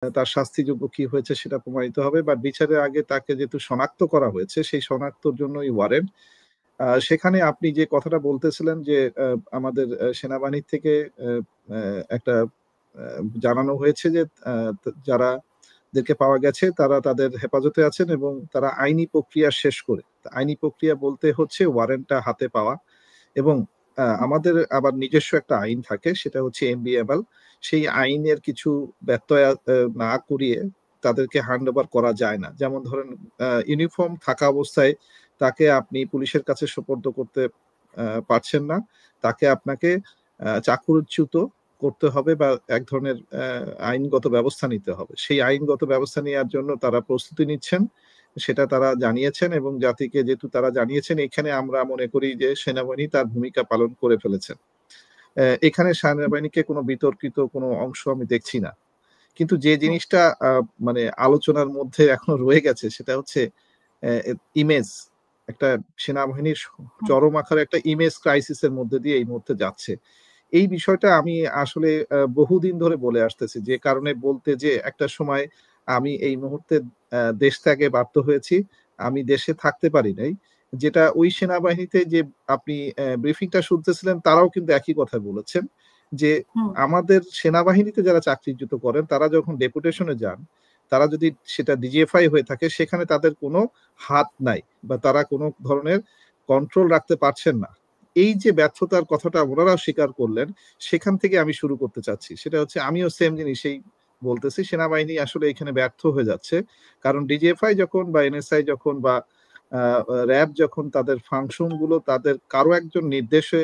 তার শাস্তিযোগ্য কি হয়েছে সেটা প্রমাণিত হবে, বাট বিচারের আগে তাকে যেহেতু শনাক্ত করা হয়েছে সেই শনাক্তর জন্যই ওয়ারেন্ট। সেখানে আপনি যে কথাটা বলতেছিলেন যে আমাদের সেনাবাহিনী থেকে একটা জানানো হয়েছে যে যাদেরকে পাওয়া গেছে তারা তাদের হেফাজতে আছেন এবং তারা আইনি প্রক্রিয়া শেষ করে, আইনি প্রক্রিয়া বলতে হচ্ছে ওয়ারেন্টটা হাতে পাওয়া এবং আমাদের আবার নিজস্ব একটা আইন থাকে, সেটা হচ্ছে এমবিএমএল। সেই আইনের কিছু ব্যত্যয় না করিয়ে তাদেরকে হ্যান্ড ওভার করা যায় না। যেমন ধরেন ইউনিফর্ম থাকা অবস্থায় তাকে আপনি পুলিশের কাছে সোপর্দ করতে পারছেন না, তাকে আপনাকে চাকরুচ্যুত করতে হবে বা এক ধরনের আইনগত ব্যবস্থা নিতে হবে। সেই আইনগত ব্যবস্থা নেওয়ার জন্য তারা প্রস্তুতি নিচ্ছেন, সেটা তারা জানিয়েছেন এবং জাতিকে যেহেতু তারা জানিয়েছেন, এখানে আমরা মনে করি যে সেনাবাহিনী তার ভূমিকা পালন করে ফেলেছেন। এখানে সেনাবাহিনীকে কোনো বিতর্কিত কোনো অংশ আমি দেখছি না। কিন্তু যে জিনিসটা মানে আলোচনার মধ্যে এখনো রয়ে গেছে সেটা হচ্ছে ইমেজ। একটা সেনাবাহিনীর চরম আকারে একটা ইমেজ ক্রাইসিসের মধ্যে দিয়ে এই মুহূর্তে যাচ্ছে। এই বিষয়টা আমি আসলে বহুদিন ধরে বলে আসতেছি, যে কারণে বলতে যে একটা সময় আমি এই মুহূর্তে দেশ ত্যাগে বাধ্য হয়েছি, আমি দেশে থাকতে পারি নাই। যেটা ওই সেনাবাহিনীতে যে আপনি ব্রিফিংটা শুনতেছিলেন তারাও কিন্তু একই কথা বলেছেন যে আমাদের সেনাবাহিনীতে যারা চাকরিচ্যুত করেন তারা যখন ডেপুটেশনে যান, তারা যদি সেটা ডিজিএফআই হয়ে থাকে সেখানে তাদের কোনো হাত নাই বা তারা কোনো ধরনের কন্ট্রোল রাখতে পারছেন না। এই যে ব্যর্থতার কথাটা ওনারাও স্বীকার করলেন, সেখান থেকে আমি শুরু করতে চাচ্ছি। সেটা হচ্ছে আমিও সেম জিনিসই বলতেছি, সেনাবাহিনী আসলে এখানে ব্যর্থ হয়ে যাচ্ছে। কারণ ডিজিএফআই যখন বা এনএসআই যখন বা র্যাব যখন তাদের ফাংশন গুলো তাদের কারো একজন নির্দেশে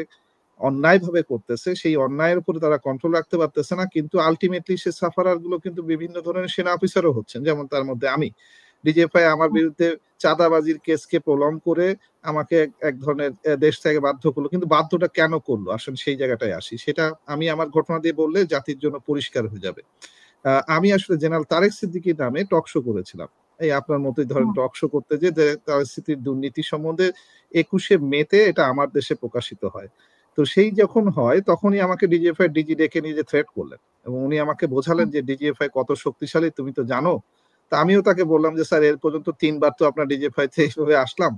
অন্যায়ভাবে করতেছে, সেই অন্যায়ের উপরে তারা কন্ট্রোল রাখতে পারতেছে না, কিন্তু আলটিমেটলি সে সাফারার গুলো কিন্তু বিভিন্ন ধরনের সেনা অফিসারও হচ্ছেন। যেমন তার মধ্যে আমি, ডিজিএফআই আমার বিরুদ্ধে চাঁদাবাজির কেসকে প্রলং করে আমাকে এক ধরনের দেশ থেকে বাধ্য করলো, কিন্তু বাধ্যটা কেন করলো আসলে সেই জায়গাটায় আসি, সেটা আমি আমার ঘটনা দিয়ে বললে জাতির জন্য পরিষ্কার হয়ে যাবে। আমি আসলে জেনারেল তারেক সিদ্দিকীর নামে টকশো করেছিলাম, এই আপনার মতোই ধরেন টকশো করতে যে তারেক সিদ্দিকীর দুর্নীতি সম্বন্ধে 21শে মেতে এটা আমার দেশে প্রকাশিত হয়। তো সেই যখন হয় তখনই আমাকে ডিজিএফআই ডিজি ডেকে নিয়ে যে থ্রেট করলেন এবং উনি আমাকে বোঝালেন যে ডিজিএফআই কত শক্তিশালী তুমি তো জানো। তা আমিও তাকে বললাম যে স্যার এর পর্যন্ত 3বার তো আপনার ডিজিএফআই তে এইভাবে আসলাম,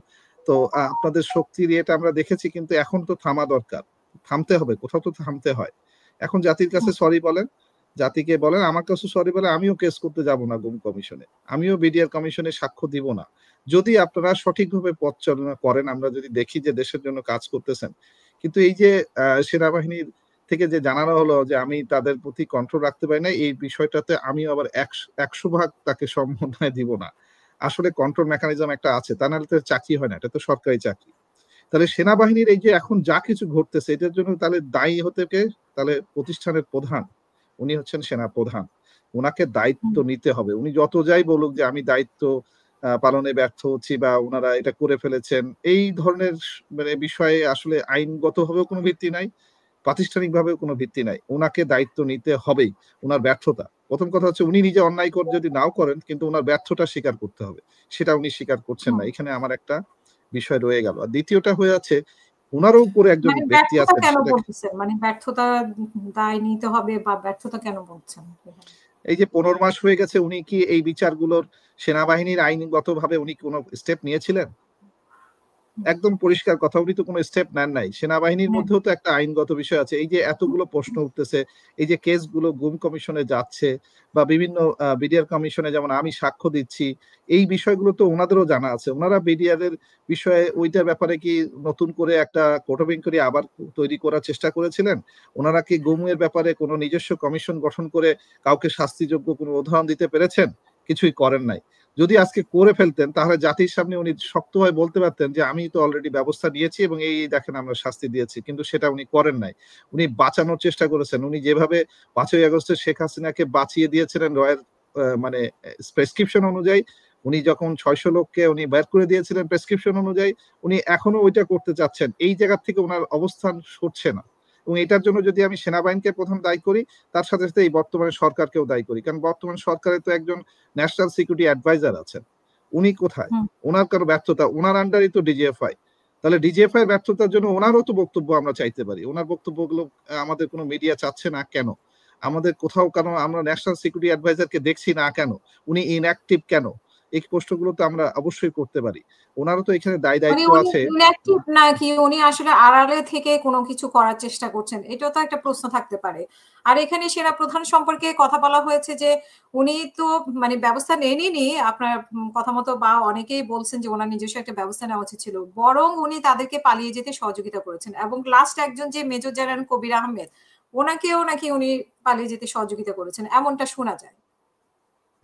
তো আপনাদের শক্তির ইয়েটা আমরা দেখেছি, কিন্তু এখন তো থামা দরকার, থামতে হবে, কোথাও তো থামতে হয়। এখন জাতির কাছে সরি বলেন, জাতিকে বলেন, আমার কাছে সরি বলে আমিও কেস করতে যাব না গুম কমিশনে, আমিও বিডিআর কমিশনে সাক্ষ্য দিব না। যদি আপনারা সঠিকভাবে পথ চালনা করেন, আমরা যদি দেখি যে দেশের জন্য কাজ করতেছেন, কিন্তু এই যে সেনাবাহিনীর থেকে যে জানানো হলো যে আমি তাদের প্রতি কন্ট্রোল রাখতে পারি না, এই বিষয়টাতে আমি আবার 100% তাকে সম্বোধনায় দিব না। আসলে কন্ট্রোল মেকানিজম একটা আছে, তা নাহলে তো চাকরি হয় না, এটা তো সরকারি চাকরি। তাহলে সেনাবাহিনীর এই যে এখন যা কিছু ঘটতেছে এটার জন্য তাহলে দায়ী হতে কে? তাহলে প্রতিষ্ঠানের প্রধান, উনি হচ্ছেন সেনা প্রধান, ওনাকে দায়িত্ব নিতে হবে। উনি যত যাই বলুক যে আমি দায়িত্ব পালনে ব্যর্থ হচ্ছি বা ওনারা এটা করে ফেলেছেন, এই ধরনের মানে বিষয়ে আসলে আইনগতভাবেও কোনো ভিত্তি নাই, প্রাতিষ্ঠানিকভাবেও কোনো ভিত্তি নাই। ওনাকে দায়িত্ব নিতে হবেই, ওনার ব্যর্থতা। প্রথম কথা হচ্ছে উনি নিজে অন্যায় যদি নাও করেন, কিন্তু ওনার ব্যর্থতা স্বীকার করতে হবে। সেটা উনি স্বীকার করছেন না। এখানে আমার একটা বিষয় রয়ে গেল। আর দ্বিতীয়টা হয়ে আছে, উনারও উপরে একজন মানে ব্যক্তি ব্যর্থতা আছেন। কেন বলতেছেন? মানে ব্যর্থতা দায় নিতে হবে বা ব্যর্থতা কেন বলছেন? এই যে 15 মাস হয়ে গেছে, উনি কি এই বিচারগুলোর সেনাবাহিনীর আইনগতভাবে উনি কোনো স্টেপ নিয়েছিলেন? একদম পরিষ্কার কথা, উনি তো কোনো স্টেপ নেন নাই। সেনাবাহিনীর মধ্যেও তো একটা আইনগত বিষয় আছে। এই যে এতগুলো প্রশ্ন উঠতেছে, এই যে কেসগুলো গুম কমিশনে যাচ্ছে বা বিভিন্ন বিডিআর কমিশনে যেমন আমি সাক্ষ্য দিচ্ছি, এই বিষয়গুলো তো ওনাদেরও জানা আছে। ওনারা বিডিআর এর বিষয়ে ওইটার ব্যাপারে কি নতুন করে একটা কোর্ট অফ ইনকোয়ারি আবার তৈরি করার চেষ্টা করেছিলেন? ওনারা কি গুমের ব্যাপারে কোনো নিজস্ব কমিশন গঠন করে কাউকে শাস্তিযোগ্য কোনো উদাহরণ দিতে পেরেছেন? কিছুই করেন নাই। যদি আজকে করে ফেলতেন তাহলে জাতির সামনে উনি শক্তভাবে বলতে পারতেন যে আমি তো অলরেডি ব্যবস্থা নিয়েছি এবং এই দেখেন আমরা শাস্তি দিয়েছি, কিন্তু সেটা উনি করেন নাই। উনি বাঁচানোর চেষ্টা করেছেন। উনি যেভাবে 5ই আগস্টে শেখ হাসিনাকে বাঁচিয়ে দিয়েছিলেন রয়ের মানে প্রেসক্রিপশন অনুযায়ী, উনি যখন 600 লোককে উনি বের করে দিয়েছিলেন প্রেসক্রিপশন অনুযায়ী, উনি এখনো ওইটা করতে চাচ্ছেন। এই জায়গা থেকে ওনার অবস্থান সরছে না। এবং এটার জন্য যদি আমি সেনাবাহিনীকে প্রথম দায়ী করি, তার সাথে সাথে এই বর্তমানে সরকারকেও দায়ী করি, কারণ বর্তমান সরকারে তো একজন ন্যাশনাল সিকিউরিটি অ্যাডভাইজার আছেন, উনি কোথায়? ওনার কারো ব্যর্থতা, ওনার আন্ডারই তো ডিজিএফআই। তাহলে ডিজিএফআই এর ব্যর্থতার জন্য ওনারও তো বক্তব্য আমরা চাইতে পারি। ওনার বক্তব্যগুলো আমাদের কোনো মিডিয়া চাচ্ছে না কেন? আমাদের কোথাও কেন আমরা ন্যাশনাল সিকিউরিটি অ্যাডভাইজারকে দেখছি না কেন? উনি ইনঅ্যাক্টিভ কেন? এই প্রশ্নগুলো তো আমরা অবশ্যই করতে পারি। উনারও তো এখানে মানে দায়-দায়িত্ব উনি আছে। ইনঅ্যাক্টিভ নাকি উনি আসলে আড়ালে থেকে কোনো কিছু করার চেষ্টা করছেন? এটাও তো একটা প্রশ্ন থাকতে পারে। আর এখানে সেনাপ্রধান সম্পর্কে কথা বলা হয়েছে যে উনি তো মানে ব্যবস্থা নেনইনি আপনার কথা মতো বা অনেকেই বলছেন যে উনার নিজস্ব একটা ব্যবস্থা নেওয়া উচিত ছিল। বরং উনি তাদেরকে পালিয়ে যেতে সহযোগিতা করেছেন এবং লাস্ট একজন যে মেজর জেনারেল কবির আহমেদ, উনাকেও নাকি উনি পালিয়ে যেতে সহযোগিতা করেছেন। এমনটা শোনা যায়।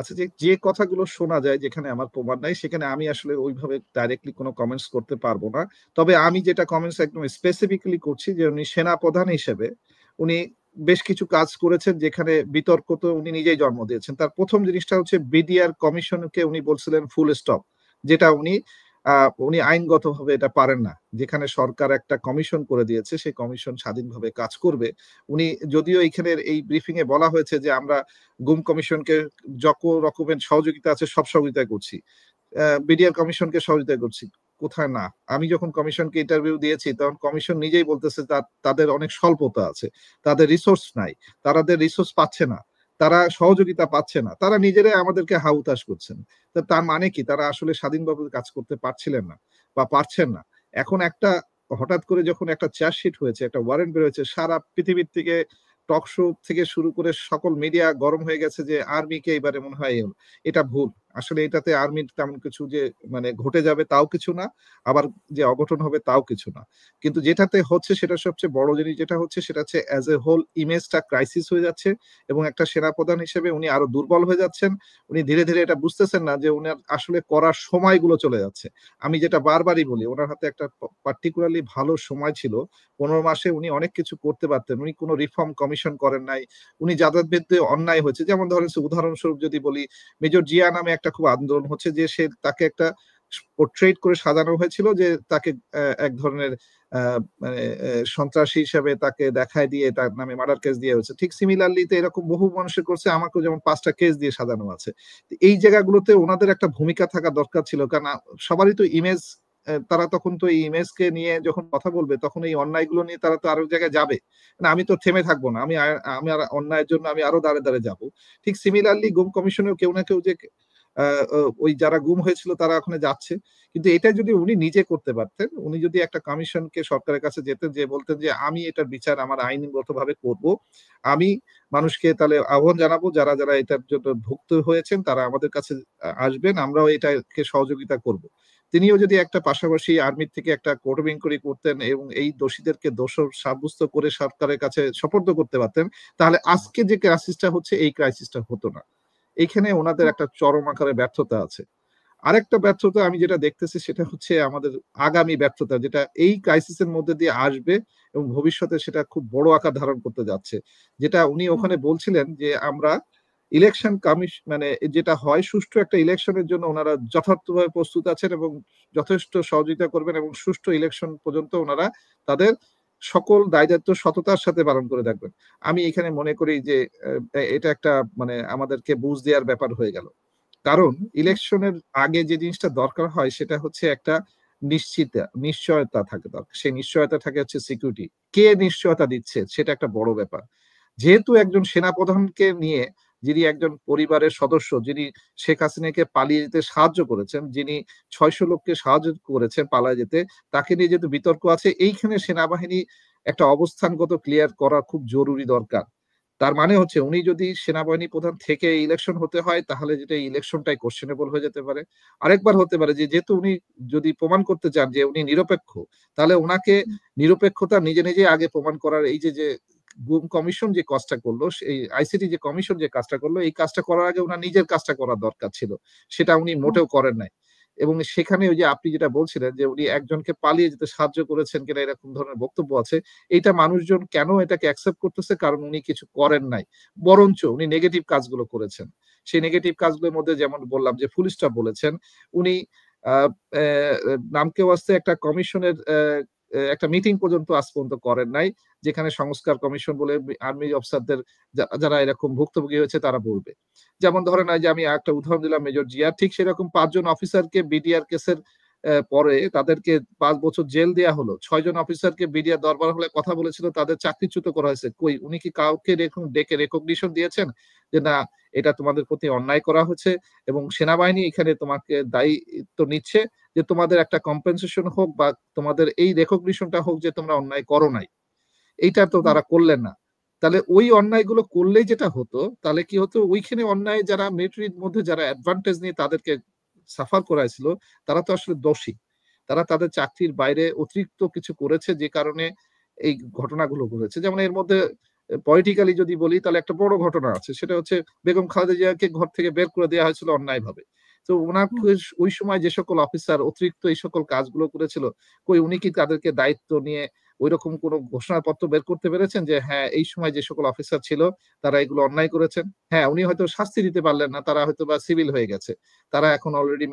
আচ্ছা, যে কথাগুলো শোনা যায় যেখানে আমার প্রমাণ নাই সেখানে আমি আসলে ওইভাবে ডাইরেক্টলি কোনো কমেন্টস করতে পারবো না। তবে আমি যেটা কমেন্টস একদম স্পেসিফিক্যালি করছি যে উনি সেনাপ্রধান হিসেবে উনি বেশ কিছু কাজ করেছেন যেখানে বিতর্ক তো উনি নিজেই জন্ম দিয়েছেন। তার ১ম জিনিসটা হচ্ছে বিডিআর কমিশনকে উনি বলছিলেন ফুল স্টপ। যেটা উনি আইনগতভাবে এটা পারেন না। যেখানে সরকার একটা কমিশন করে দিয়েছে, সেই কমিশন স্বাধীনভাবে কাজ করবে। উনি যদিও এইখানের এই ব্রিফিং এ বলা হয়েছে যে আমরা গুম কমিশনকে যত রকমের সহযোগিতা আছে সব সহযোগিতা করছি। বিডিআর কমিশনকে সহযোগিতা করছি। কোথায় না? আমি যখন কমিশনকে ইন্টারভিউ দিয়েছি তখন কমিশন নিজেই বলতেছে তাদের অনেক স্বল্পতা আছে। তাদের রিসোর্স নাই। তাদের রিসোর্স পাচ্ছে না। তারা সহযোগিতা পাচ্ছে না। তারা নিজেরাই আমাদেরকে হাহুতাশ করছেন। তো তার মানে কি? তারা আসলে স্বাধীনভাবে কাজ করতে পারছিলেন না বা পারছেন না। এখন হঠাৎ করে যখন একটা চার্জশিট হয়েছে, একটা ওয়ারেন্ট বের হয়েছে, সারা পৃথিবীর থেকে টক শো থেকে শুরু করে সকল মিডিয়া গরম হয়ে গেছে যে আর্মিকে এবারে মনে হয় এটা ভুল। আসলে এটাতে আর্মির তেমন কিছু যে মানে ঘটে যাবে তাও কিছু না। আবার যে অঘটন হবে তাও কিছু না। কিন্তু যেটাতে হচ্ছে সেটা সবচেয়ে বড় জিনিস যেটা হচ্ছে সেটা হচ্ছে অ্যাজ এ হোল ইমেজটা ক্রাইসিস হয়ে যাচ্ছে এবং একটা সেনাপ্রধান হিসেবে উনি আরো দুর্বল হয়ে যাচ্ছেন। উনি ধীরে, ধীরে এটা বুঝতেছেন না যে উনার আসলে করার সময়গুলো চলে যাচ্ছে। আমি যেটা বারবারই বলি উনার হাতে একটা পার্টিকুলারলি ভালো সময় ছিল। ১৫ মাসে উনি অনেক কিছু করতে পারতেন। উনি কোন রিফর্ম কমিশন করেন নাই। উনি যাদের বিরুদ্ধে অন্যায় হয়েছে যেমন ধরেন উদাহরণস্বরূপ যদি বলি মেজর জিয়া নামে একটা খুব আন্দোলন হচ্ছে যে তাকে একটা পোর্ট্রেট করে সাজানো হয়েছিল যে তাকে এক ধরনের মানে সন্ত্রাসী হিসেবে তাকে দেখায় দিয়ে তার নামে মার্ডার কেস দিয়ে হয়েছে। ঠিক সিমিলারলি তো এরকম বহু মানুষের করছে আমাকেও যেমন ৫ টা কেস দিয়ে সাজানো আছে। এই জায়গাগুলোতে উনাদের একটা ভূমিকা থাকা দরকার ছিল। কারণ সবারই তো ইমেজ তারা তখন তো এই ইমেজকে নিয়ে যখন কথা বলবে তখন এই অন্যায়গুলো নিয়ে তারা তো আরো জায়গায় যাবে। না আমি তো থেমে থাকবো না। আমি আর অন্যায়ের জন্য আমি আরো দাঁড়ে, দাঁড়ে যাবো। ঠিক সিমিলারলি গুম কমিশনেও কেউ না কেউ যে আ ও ওই যারা গুম হয়েছিল তারা ওখানে যাচ্ছে। কিন্তু এটা যদি উনি নিজে করতে পারতেন, উনি যদি একটা কমিশনকে সরকারের কাছে যেতেন যেয়ে বলতেন যে, "আমি এটার বিচার আমার আইনগতভাবে করব। আমি মানুষকে তাহলে আহ্বান জানাবো যারা, যারা এটার জন্য ভুক্ত হয়েছেন তারা আমাদের কাছে আসবেন। আমরাও এটাকে সহযোগিতা করব।" তিনিও যদি একটা পাশাপাশি আর্মির থেকে একটা কোর্ট অফ ইনকোয়ারি করতেন এবং এই দোষীদেরকে দোষ সাব্যস্ত করে সরকারের কাছে সোপর্দ করতে পারতেন, তাহলে আজকে যে ক্রাইসিসটা হচ্ছে এই ক্রাইসিসটা হতো না। এইখানে উনাদের একটা চরম আকারে ব্যর্থতা আছে। আরেকটা ব্যর্থতা আমি যেটা দেখতেছি সেটা হচ্ছে আমাদের আগামী ব্যর্থতা যেটা এই ক্রাইসিস এর মধ্যে দিয়ে আসবে এবং ভবিষ্যতে সেটা খুব বড় আকার ধারণ করতে যাচ্ছে। যেটা উনি হুম, ওখানে বলছিলেন যে আমরা ইলেকশন মানে যেটা হয় সুষ্ঠু একটা ইলেকশনের জন্য উনারা যথার্থভাবে প্রস্তুত আছেন এবং যথেষ্ট সহযোগিতা করবেন এবং সুষ্ঠু ইলেকশন পর্যন্ত উনারা তাদের সকল দায়-দায়িত্ব সততার সাথে পালন করে দেখবেন। আমি এখানে মনে করি যে এটা একটা মানে আমাদেরকে বুঝ দেওয়ার ব্যাপার হয়ে গেল। কারণ হুম, ইলেকশনের আগে যে জিনিসটা দরকার হয় সেটা হচ্ছে একটা নিশ্চয়তা থাকে দরকার। সেই নিশ্চয়তা থাকে হচ্ছে সিকিউরিটি। কে নিশ্চয়তা দিচ্ছে সেটা একটা বড় ব্যাপার। যেহেতু একজন সেনাপ্রধানকে নিয়ে যিনি একজন পরিবারের সদস্য, যিনি শেখ হাসিনাকে পালিয়ে যেতে সাহায্য করেছেন, যিনি ৬০০ লোককে সাহায্য করেছেন পালায়ে যেতে, তাকে নিয়ে যেহেতু বিতর্ক আছে এইখানে সেনাবাহিনী একটা অবস্থানগত ক্লিয়ার করা খুব জরুরি দরকার। তার মানে হচ্ছে উনি যদি সেনাবাহিনী প্রধান থেকে ইলেকশন হতে হয় তাহলে যেটা ইলেকশনটাই কোয়েশ্চেনেবল হয়ে যেতে পারে। আরেকবার হতে পারে যে যেহেতু উনি যদি প্রমাণ করতে চান যে উনি নিরপেক্ষ, তাহলে উনাকে হুম, নিরপেক্ষতা নিজে, নিজেই আগে প্রমাণ করার এই যে গুম কমিশন যে কাজটা করলো, সেই আইসিটি যে কমিশন যে কাজটা করলো, এই কাজটা করার আগে উনার নিজের কাজটা করা দরকার ছিল। সেটা উনি হুম, মোটেও করেন নাই। এবং সেখানে ওই যে আপনি যেটা বলছিলেন যে উনি একজনকে পালিয়ে যেতে সাহায্য করেছেন কিনা এরকম ধরনের বক্তব্য আছে। এইটা মানুষজন কেন এটাকে অ্যাকসেপ্ট করতেছে? কারণ উনি কিছু করেন নাই। বরঞ্চ উনি নেগেটিভ কাজগুলো করেছেন। সেই নেগেটিভ কাজগুলোর মধ্যে যেমন বললাম যে ফুল স্টপ বলেছেন। উনি আ অ্যা নামকে ওয়াস্তে একটা কমিশনের একটা মিটিং পর্যন্ত আজ পর্যন্ত করেন নাই। যেখানে সংস্কার কমিশন বলে আর্মি অফিসারদের যারা এরকম ভুক্তভোগী হয়েছে তারা বলবে। যেমন ধরেন এই যে আমি আরেকটা উদাহরণ দিলাম মেজর জিয়া। ঠিক সেরকম ৫ জন অফিসারকে বিডিআর কেসের পরে তাদেরকে ৫ বছর জেল দেয়া হলো। ৬ জন অফিসারকে বিডিআর দরবার হলে কথা বলেছিল, তাদের চাকরিচ্যুত করা হয়েছে। কই উনি কি কাউকে ডেকে রেকগনিশন দিয়েছেন যে না এটা তোমাদের প্রতি অন্যায় করা হয়েছে এবং সেনাবাহিনী এখানে তোমাকে দায়িত্ব নিচ্ছে যে তোমাদের একটা কম্পেনসেশন হোক বা তোমাদের এই রেকগনিশনটা হোক যে তোমরা অন্যায় করো নাই। এইটা তো তারা করলেন না। তাহলে ওই অন্যায়গুলো করলেই যেটা হতো, তাহলে কি হতো ওইখানে অন্যায় যারা মিলিটারির মধ্যে যারা অ্যাডভান্টেজ নিয়ে তাদেরকে সাফার করাইছিল, তারা তো আসলে দোষী। তারা তাদের চাকরির বাইরে অতিরিক্ত কিছু করেছে যে কারণে এই ঘটনাগুলো ঘটেছে। যেমন এর মধ্যে পলিটিক্যালি যদি বলি তাহলে একটা বড় ঘটনা আছে। সেটা হচ্ছে বেগম খালেদা জিয়াকে ঘর থেকে বের করে দেওয়া হয়েছিল অন্যায়ভাবে। তো উনাকে ওই সময় যে সকল অফিসার অতিরিক্ত এই সকল কাজগুলো করেছিল, কই উনি কি তাদেরকে দায়িত্ব নিয়ে ঐরকম কোনো ঘোষণাপত্র বের করতে পেরেছেন যে হ্যাঁ, এই সময় যে সকল অফিসার ছিল তারা এগুলো অন্যায় করেছেন? হ্যাঁ, উনি হয়তো শাস্তি দিতে পারলেন না। তারা হয়তোবা সিভিল হয়ে গেছে। তারা এখন অলরেডি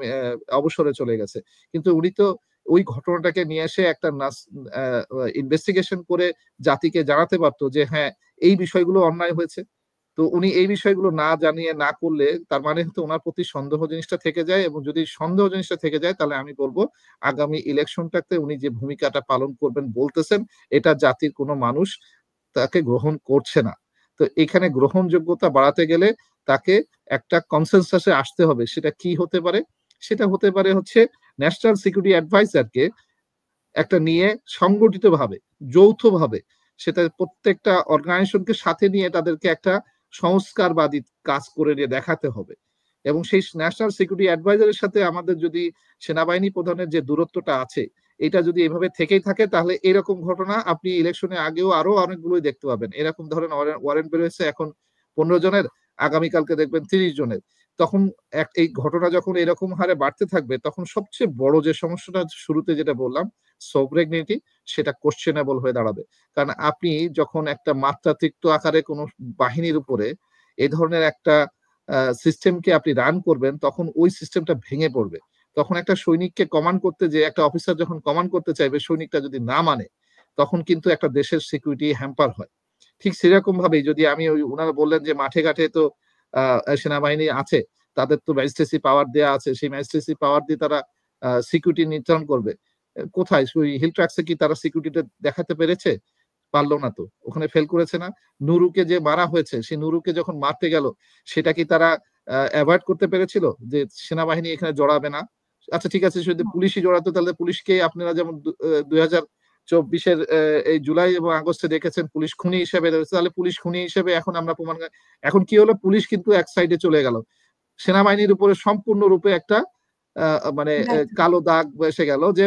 অবসরে চলে গেছে। কিন্তু উনি তো ওই ঘটনাটাকে নিয়ে এসে একটা আ ইনভেস্টিগেশন করে জাতিকে জানাতে পারত যে হ্যাঁ, এই বিষয়গুলো অন্যায় হয়েছে। তো উনি এই বিষয়গুলো না জানিয়ে না করলে তার মানে হচ্ছে উনার প্রতি সন্দেহ জিনিসটা থেকে যায় এবং যদি সন্দেহ জিনিসটা থেকে যায় তাহলে আমি বলব আগামী ইলেকশনটাতে উনি যে ভূমিকাটা পালন করবেন বলতেছেন এটা জাতির কোনো মানুষ তাকে গ্রহণ করছে না। তো এখানে গ্রহণযোগ্যতা বাড়াতে গেলে তাকে একটা কনসেনসাস এ আসতে হবে। সেটা কি হতে পারে? সেটা হতে পারে হচ্ছে ন্যাশনাল সিকিউরিটি অ্যাডভাইজারকে একটা নিয়ে সংগঠিতভাবে, যৌথভাবে সেটা প্রত্যেকটা অর্গানাইজেশনকে সাথে নিয়ে তাদেরকে একটা সংস্কারবাদী কাজ করে নিয়ে দেখাতে হবে। এবং সেই ন্যাশনাল সিকিউরিটি অ্যাডভাইজারের সাথে আমাদের যদি সেনাবাহিনী প্রধানের যে দূরত্বটা আছে, এটা যদি এভাবে থেকেই থাকে তাহলে এরকম ঘটনা আপনি ইলেকশনের আগেও আরো অনেকগুলোই দেখতে পাবেন। এরকম ধরেন ওয়ারেন্ট বের হয়েছে এখন ১৫ জনের, আগামীকালকে দেখবেন ৩০ জনের। তখন এই ঘটনা যখন এরকম হারে বাড়তে থাকবে তখন সবচেয়ে বড় যে সমস্যাটা শুরুতে যেটা বললাম সোভরেগনিটি সেটা কোয়েশ্চেনেবল হয়ে দাঁড়াবে। কারণ আপনি যখন একটা মাত্রাতিরিক্ত আকারে কোনো বাহিনীর উপরে এ ধরনের একটা সিস্টেমকে আপনি রান করবেন তখন ওই সিস্টেমটা ভেঙে পড়বে। তখন একটা সৈনিককে কমান্ড করতে যেয়ে একটা অফিসার যখন কমান্ড করতে চাইবে সৈনিকটা যদি না মানে তখন কিন্তু একটা দেশের সিকিউরিটি হ্যাম্পার হয়। ঠিক সেরকম ভাবেই যদি আমি ওই উনারা বললেন যে মাঠে ঘাটে তো সেনাবাহিনী আছে। তাদের তো ম্যাজিস্ট্রেসি পাওয়ার দেয়া আছে। সেই ম্যাজিস্ট্রেসি পাওয়ার দিয়ে তারা সিকিউরিটি নির্ধারণ করবে। কোথায়? ওই হিল ট্রাক্স এ কি তারা সিকিউরিটিটা দেখাতে পেরেছে? পারল না তো। ওখানে ফেল করেছে না? নুরুকে যে মারা হয়েছে, সেই নুরুকে যখন মারতে গেল, সেটা কি তারা এভয়েড করতে পেরেছিল? যে সেনাবাহিনী এখানে জড়াবে না? আচ্ছা ঠিক আছে যদি পুলিশই জড়াতো তাহলে পুলিশকে আপনারা যেমন ২০২৪ এর এই জুলাই এবং আগস্টে দেখেছেন পুলিশ খুনি হিসেবে রয়েছে। তাহলে পুলিশ খুনি হিসেবে এখন আমরা প্রমাণ এখন কি হলো? পুলিশ কিন্তু এক সাইডে চলে গেল। সেনাবাহিনীর উপরে সম্পূর্ণরূপে একটা মানে দায়িত্ব। কালো দাগ এসে গেল যে